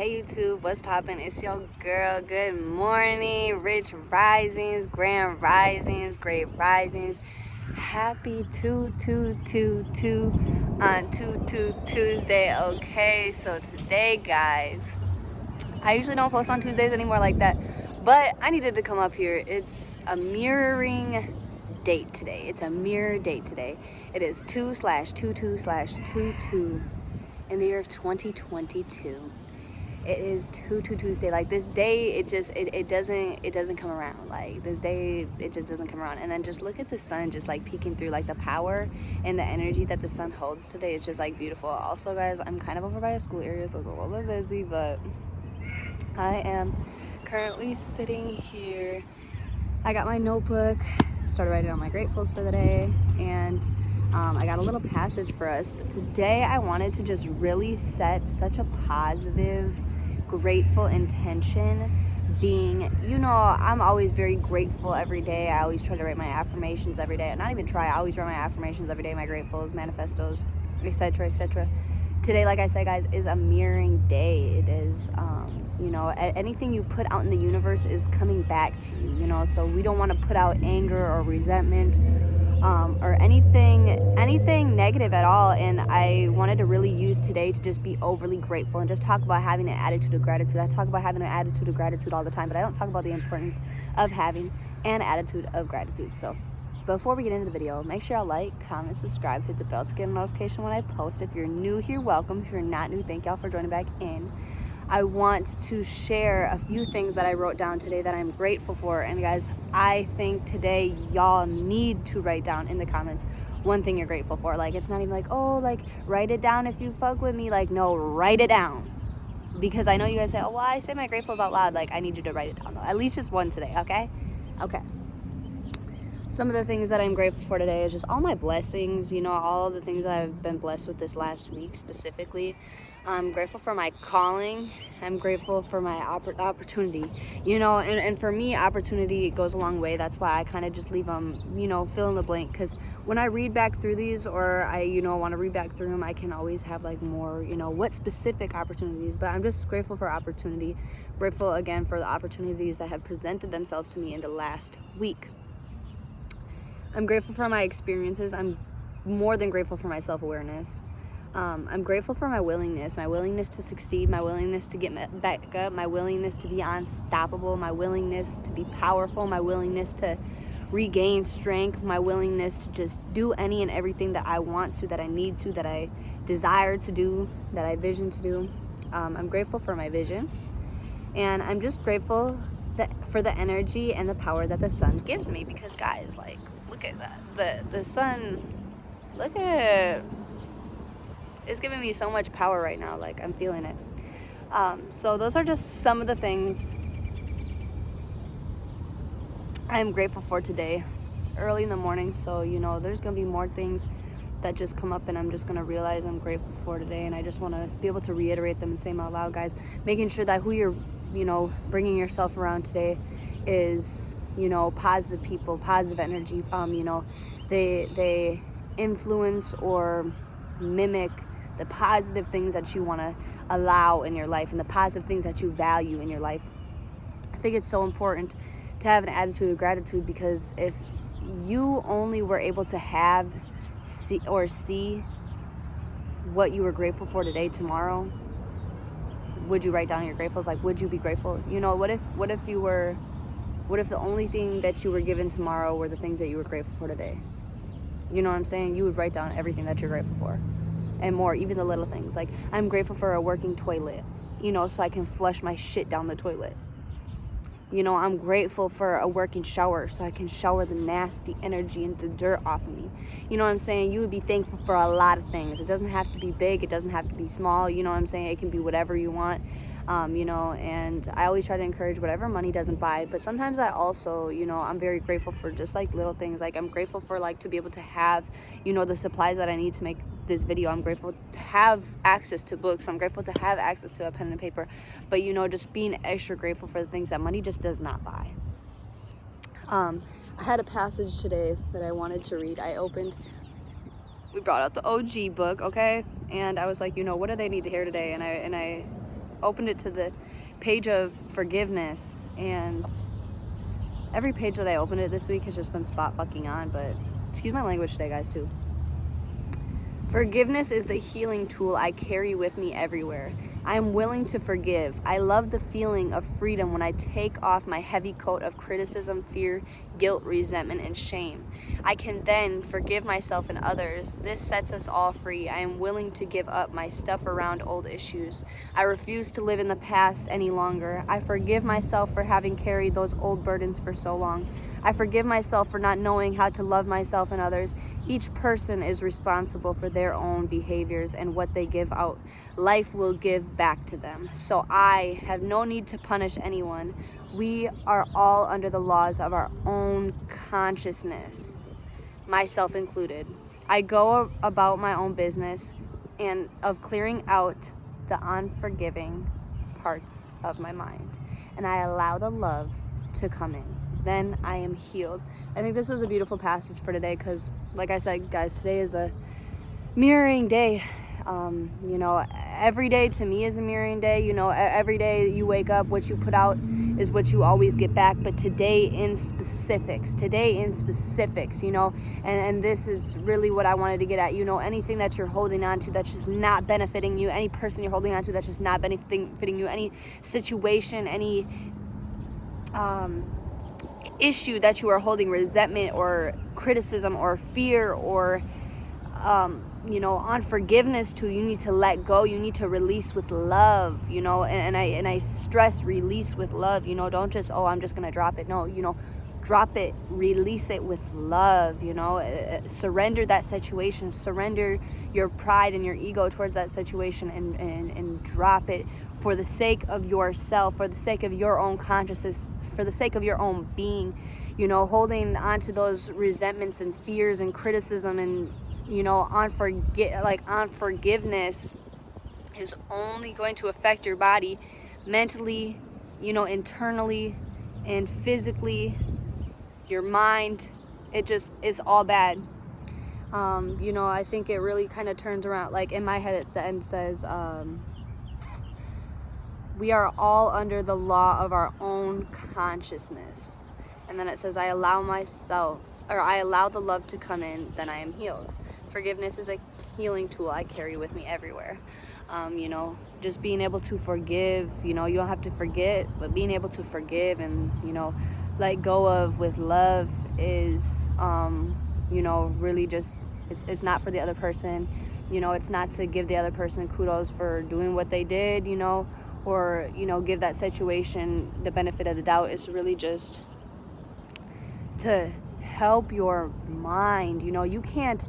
Hey YouTube, what's poppin'? It's your girl. Good morning, rich risings, grand risings, great risings. Happy 222 on 22 Tuesday. Okay, so today, guys, I usually don't post on Tuesdays anymore like that, but I needed to come up here. It's a mirroring date today. It's a mirror date today. It is 2/22/22 in the year of 2022. It is 22 Tuesday. Like this day, it doesn't come around. Like this day, it just doesn't come around. And then just look at the sun just like peeking through, like the power and the energy that the sun holds today. It's just like beautiful. Also, guys, I'm kind of over by a school area, so it's a little bit busy, but I am currently sitting here. I got my notebook, started writing down my gratefuls for the day, and I got a little passage for us. But today I wanted to just really set such a positive, grateful intention, being, I'm always very grateful every day. I always try to write my affirmations every day. Not even try, I always write my affirmations every day, my gratefuls, manifestos, etc., etc. Today, like I said, guys, is a mirroring day. It is, anything you put out in the universe is coming back to you, so we don't want to put out anger or resentment or anything negative at all. And I wanted to really use today to just be overly grateful and just talk about having an attitude of gratitude. I talk about having an attitude of gratitude all the time, but I don't talk about the importance of having an attitude of gratitude. So before we get into the video, make sure y'all like, comment, subscribe, hit the bell to get a notification when I post. If you're new here, welcome. If you're not new, thank y'all for joining back in. I want to share a few things that I wrote down today that I'm grateful for. And guys, I think today y'all need to write down in the comments one thing you're grateful for. Like, it's not even like, oh, like, write it down if you fuck with me. Like, no, write it down. Because I know you guys say, oh, well, I say my gratefuls out loud. Like, I need you to write it down, though. At least just one today, okay? Okay. Some of the things that I'm grateful for today is just all my blessings, all of the things that I've been blessed with this last week specifically. I'm grateful for my calling. I'm grateful for my opportunity, and for me, opportunity goes a long way. That's why I kind of just leave them, fill in the blank. Because when I read back through these, or I, want to read back through them, I can always have like more, what specific opportunities. But I'm just grateful for opportunity. Grateful again for the opportunities that have presented themselves to me in the last week. I'm grateful for my experiences. I'm more than grateful for my self-awareness. I'm grateful for my willingness to succeed, my willingness to get back up, my willingness to be unstoppable, my willingness to be powerful, my willingness to regain strength, my willingness to just do any and everything that I want to, that I need to, that I desire to do, that I vision to do. I'm grateful for my vision. And I'm just grateful for the energy and the power that the sun gives me. Because, guys, like, look at that. The sun, look at, it's giving me so much power right now. Like, I'm feeling it. So those are just some of the things I'm grateful for today. It's early in the morning, so, there's going to be more things that just come up, and I'm just going to realize I'm grateful for today. And I just want to be able to reiterate them and say them out loud, guys. Making sure that who you're, bringing yourself around today is, positive people, positive energy. They influence or mimic the positive things that you want to allow in your life and the positive things that you value in your life. I think it's so important to have an attitude of gratitude, because if you only were able to see what you were grateful for today, tomorrow, would you write down your gratefuls? Like, would you be grateful? What if the only thing that you were given tomorrow were the things that you were grateful for today? You know what I'm saying? You would write down everything that you're grateful for and more, even the little things. Like, I'm grateful for a working toilet, so I can flush my shit down the toilet. I'm grateful for a working shower so I can shower the nasty energy and the dirt off of me. You know what I'm saying? You would be thankful for a lot of things. It doesn't have to be big. It doesn't have to be small. You know what I'm saying? It can be whatever you want. And I always try to encourage whatever money doesn't buy. But sometimes I also, I'm very grateful for just like little things. Like, I'm grateful for like to be able to have, the supplies that I need to make this video. I'm grateful to have access to books. I'm grateful to have access to a pen and paper. But, just being extra grateful for the things that money just does not buy. I had a passage today that I wanted to read. We brought out the OG book, okay? And I was like, what do they need to hear today? And I opened it to the page of forgiveness, and every page that I opened it this week has just been spot fucking on, but excuse my language today, guys, too. Forgiveness is the healing tool I carry with me everywhere. I am willing to forgive. I love the feeling of freedom when I take off my heavy coat of criticism, fear, guilt, resentment, and shame. I can then forgive myself and others. This sets us all free. I am willing to give up my stuff around old issues. I refuse to live in the past any longer. I forgive myself for having carried those old burdens for so long. I forgive myself for not knowing how to love myself and others. Each person is responsible for their own behaviors and what they give out. Life will give back to them. So I have no need to punish anyone. We are all under the laws of our own consciousness, myself included. I go about my own business and of clearing out the unforgiving parts of my mind, and I allow the love to come in. Then I am healed. I think this was a beautiful passage for today because, like I said, guys, today is a mirroring day. You know, every day to me is a mirroring day. You know, every day you wake up, what you put out is what you always get back. But today in specifics, you know, and this is really what I wanted to get at. You know, anything that you're holding on to that's just not benefiting you, any person you're holding on to that's just not benefiting you, any situation, any issue that you are holding resentment or criticism or fear or you know, unforgiveness to, you need to let go. You need to release with love, you know, and I stress release with love. You know, don't just, oh, I'm just gonna drop it. No, you know, drop it, release it with love. You know, surrender that situation, surrender your pride and your ego towards that situation, and drop it for the sake of yourself, for the sake of your own consciousness, for the sake of your own being. You know, holding on to those resentments and fears and criticism and, you know, unforgiveness is only going to affect your body mentally, you know, internally and physically, your mind. It just is all bad. You know, I think it really kind of turns around. Like in my head at the end says, we are all under the law of our own consciousness. And then it says, I allow the love to come in, then I am healed. Forgiveness is a healing tool I carry with me everywhere. You know, just being able to forgive, you know, you don't have to forget, but being able to forgive and, you know, let go of with love is, you know, really just, it's not for the other person. You know, it's not to give the other person kudos for doing what they did, you know, or, you know, give that situation the benefit of the doubt. It's really just to help your mind. You know, you can't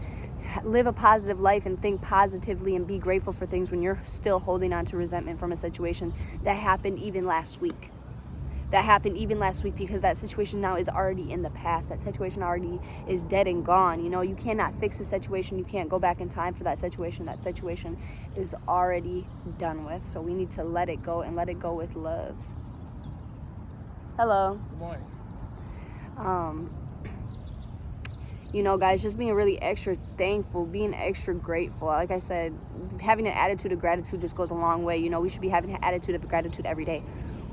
live a positive life and think positively and be grateful for things when you're still holding on to resentment from a situation that happened even last week. Because that situation now is already in the past. That situation already is dead and gone. You know, you cannot fix the situation. You can't go back in time for that situation. That situation is already done with. So we need to let it go and let it go with love. Hello. Good morning. You know, guys, just being really extra thankful, being extra grateful. Like I said, having an attitude of gratitude just goes a long way. You know, we should be having an attitude of gratitude every day.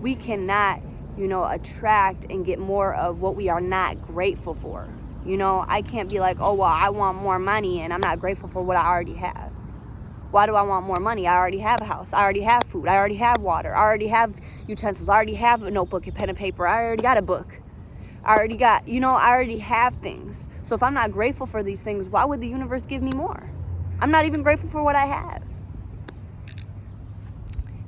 We cannot, you know, attract and get more of what we are not grateful for. You know, I can't be like, oh, well, I want more money and I'm not grateful for what I already have. Why do I want more money? I already have a house. I already have food. I already have water. I already have utensils. I already have a notebook and pen and paper. I already got a book. I already have things. So if I'm not grateful for these things, why would the universe give me more? I'm not even grateful for what I have.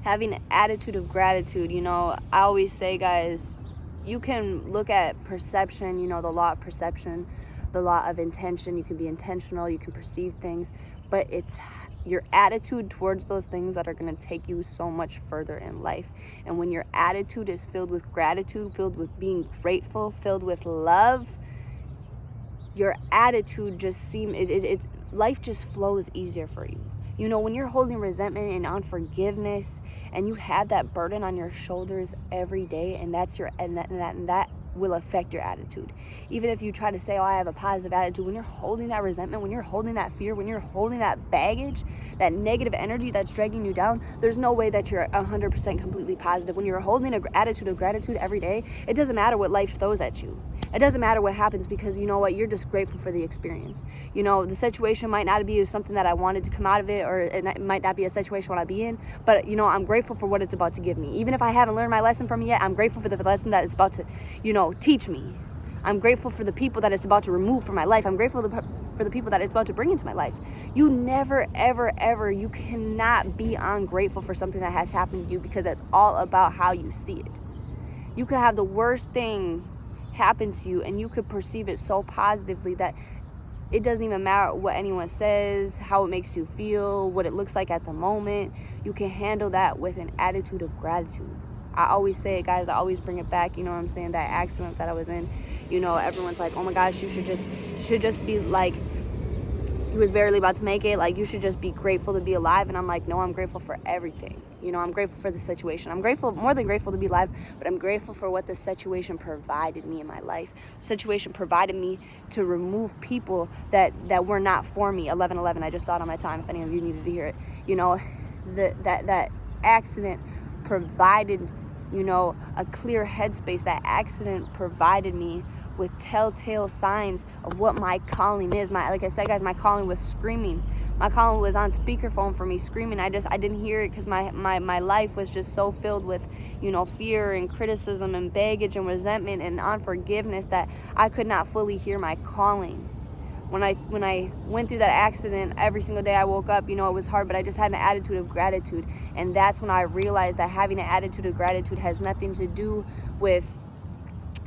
Having an attitude of gratitude, you know, I always say, guys, you can look at perception, you know, the law of perception, the law of intention. You can be intentional, you can perceive things, but it's your attitude towards those things that are going to take you so much further in life. And when your attitude is filled with gratitude, filled with being grateful, filled with love, your attitude just life just flows easier for you. You know, when you're holding resentment and unforgiveness and you have that burden on your shoulders every day, and that will affect your attitude. Even if you try to say, oh, I have a positive attitude, when you're holding that resentment, when you're holding that fear, when you're holding that baggage, that negative energy that's dragging you down, there's no way that you're 100% completely positive. When you're holding an attitude of gratitude every day, it doesn't matter what life throws at you. It doesn't matter what happens, because you know what? You're just grateful for the experience. You know, the situation might not be something that I wanted to come out of it, or it might not be a situation I want to be in, but you know, I'm grateful for what it's about to give me. Even if I haven't learned my lesson from it yet, I'm grateful for the lesson that it's about to, you know, teach me. I'm grateful for the people that it's about to remove from my life. I'm grateful for the people that it's about to bring into my life. You never, ever, ever, you cannot be ungrateful for something that has happened to you, because it's all about how you see it. You could have the worst thing happen to you, and you could perceive it so positively that it doesn't even matter what anyone says, how it makes you feel, what it looks like at the moment. You can handle that with an attitude of gratitude. I always say it, guys. I always bring it back. You know what I'm saying? That accident that I was in. You know, everyone's like, oh my gosh, you should just be like, he was barely about to make it. Like, you should just be grateful to be alive. And I'm like, no, I'm grateful for everything. You know, I'm grateful for the situation. I'm grateful, more than grateful to be alive, but I'm grateful for what the situation provided me in my life. The situation provided me to remove people that were not for me. 11/11, I just saw it on my time, if any of you needed to hear it. You know, that accident provided, you know, a clear headspace. That accident provided me with telltale signs of what my calling is. Like I said, guys, my calling was screaming. My calling was on speakerphone for me, screaming. I didn't hear it, because my life was just so filled with, you know, fear and criticism and baggage and resentment and unforgiveness that I could not fully hear my calling. When I went through that accident, every single day I woke up, you know, it was hard, but I just had an attitude of gratitude. And that's when I realized that having an attitude of gratitude has nothing to do with,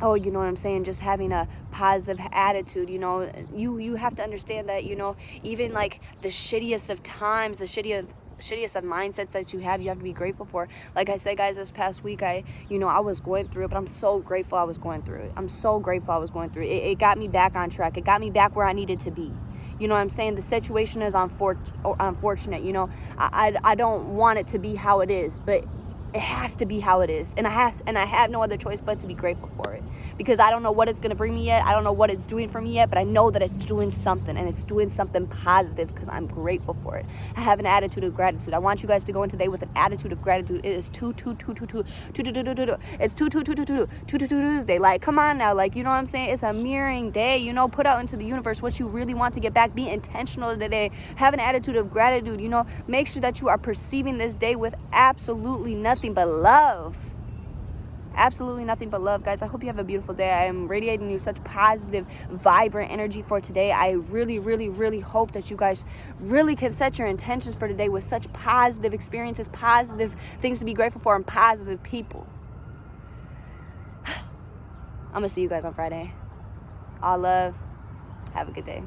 oh, you know what I'm saying, just having a positive attitude. You know, you have to understand that, you know, even like the shittiest of times, the shittiest of mindsets that you have to be grateful for. Like I said, guys, this past week, I was going through it, but I'm so grateful I was going through it. I'm so grateful I was going through it. It got me back on track. It got me back where I needed to be. You know what I'm saying? The situation is unfortunate. You know, I don't want it to be how it is, but it has to be how it is, and I have no other choice but to be grateful for it, because I don't know what it's going to bring me yet. I don't know what it's doing for me yet, but I know that it's doing something, and it's doing something positive, because I'm grateful for it. I have an attitude of gratitude. I want you guys to go in today with an attitude of gratitude. It is 222 it's 222 Like, come on now, like, you know what I'm saying? It's a mirroring day. You know, put out into the universe what you really want to get back. Be intentional today. Have an attitude of gratitude. You know, make sure that you are perceiving this day with absolutely nothing but love. Absolutely nothing but love, guys. I hope you have a beautiful day. I am radiating you such positive, vibrant energy for today. I really, really, really hope that you guys really can set your intentions for today with such positive experiences, positive things to be grateful for, and positive people. I'm gonna see you guys on Friday. All love. Have a good day.